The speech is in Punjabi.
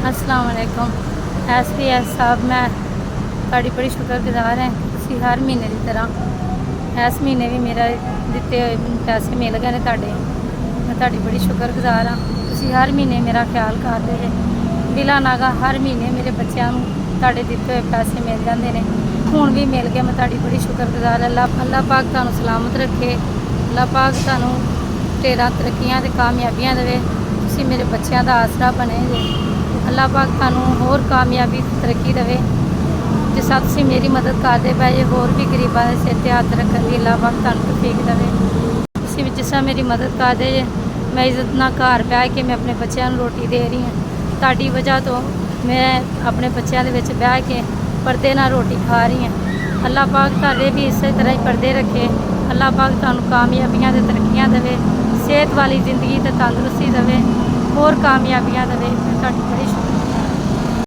अस्सलाम वालेकुम। एसपीएस साहब, मैं ਤੁਹਾਡੀ ਬੜੀ ਸ਼ੁਕਰਗੁਜ਼ਾਰ ਹਾਂ। ਤੁਸੀਂ ਹਰ ਮਹੀਨੇ ਦੀ ਤਰ੍ਹਾਂ ਇਸ ਮਹੀਨੇ ਵੀ ਮੇਰਾ ਦਿੱਤੇ ਹੋਏ ਪੈਸੇ ਮਿਲ ਗਏ ਨੇ ਤੁਹਾਡੇ। ਮੈਂ ਤੁਹਾਡੀ ਬੜੀ ਸ਼ੁਕਰਗੁਜ਼ਾਰ ਹਾਂ। ਤੁਸੀਂ ਹਰ ਮਹੀਨੇ ਮੇਰਾ ਖਿਆਲ ਕਰਦੇ ਜੇ ਬਿਲਾ ਨਾਗਾ। ਹਰ ਮਹੀਨੇ ਮੇਰੇ ਬੱਚਿਆਂ ਨੂੰ ਤੁਹਾਡੇ ਦਿੱਤੇ ਹੋਏ ਪੈਸੇ ਮਿਲ ਜਾਂਦੇ ਨੇ। ਹੁਣ ਵੀ ਮਿਲ ਗਏ। ਮੈਂ ਤੁਹਾਡੀ ਬੜੀ ਸ਼ੁਕਰਗੁਜ਼ਾਰ। ਅੱਲਾਹ ਪਾਕ ਤੁਹਾਨੂੰ ਸਲਾਮਤ ਰੱਖੇ। ਅੱਲਾਹ ਪਾਕ ਤੁਹਾਨੂੰ ਢੇਰਾਂ ਤਰੱਕੀਆਂ ਤੇ ਕਾਮਯਾਬੀਆਂ ਦੇਵੇ। ਤੁਸੀਂ ਮੇਰੇ ਬੱਚਿਆਂ ਦਾ ਆਸਰਾ ਬਣੇ ਜੇ। ਅੱਲਾਹ ਪਾਕ ਤੁਹਾਨੂੰ ਹੋਰ ਕਾਮਯਾਬੀ ਤਰੱਕੀ ਦੇਵੇ। ਜਿਸ ਤਰ੍ਹਾਂ ਤੁਸੀਂ ਮੇਰੀ ਮਦਦ ਕਰਦੇ ਪਏ ਜੇ, ਹੋਰ ਵੀ ਗਰੀਬਾਂ ਦੇ ਸਿਰ 'ਤੇ ਹੱਥ ਰੱਖਣ ਦੀ ਅੱਲਾਹ ਪਾਕ ਤੁਹਾਨੂੰ ਤੌਫੀਕ ਦੇਵੇ। ਤੁਸੀਂ ਵੀ ਜਿਸ ਤਰ੍ਹਾਂ ਮੇਰੀ ਮਦਦ ਕਰਦੇ ਜੇ, ਮੈਂ ਇੱਜ਼ਤ ਨਾਲ ਘਰ ਬਹਿ ਕੇ ਮੈਂ ਆਪਣੇ ਬੱਚਿਆਂ ਨੂੰ ਰੋਟੀ ਦੇ ਰਹੀ ਹਾਂ। ਤੁਹਾਡੀ ਵਜ੍ਹਾ ਤੋਂ ਮੈਂ ਆਪਣੇ ਬੱਚਿਆਂ ਦੇ ਵਿੱਚ ਬਹਿ ਕੇ ਪਰਦੇ ਨਾਲ ਰੋਟੀ ਖਾ ਰਹੀ ਹਾਂ। ਅੱਲਾਹ ਪਾਕ ਤੁਹਾਡੇ ਵੀ ਇਸੇ ਤਰ੍ਹਾਂ ਹੀ ਪਰਦੇ ਰੱਖੇ। ਅੱਲਾਹ ਪਾਕ ਤੁਹਾਨੂੰ ਕਾਮਯਾਬੀਆਂ ਤੇ ਤਰੱਕੀਆਂ ਦੇਵੇ, ਸਿਹਤ ਵਾਲੀ ਜ਼ਿੰਦਗੀ ਤੇ ਤੰਦਰੁਸਤੀ ਦੇਵੇ, ਹੋਰ ਕਾਮਯਾਬੀਆਂ ਦੇਵੇ। ਮੈਂ ਤੁਹਾਡੀ ਬੜੀ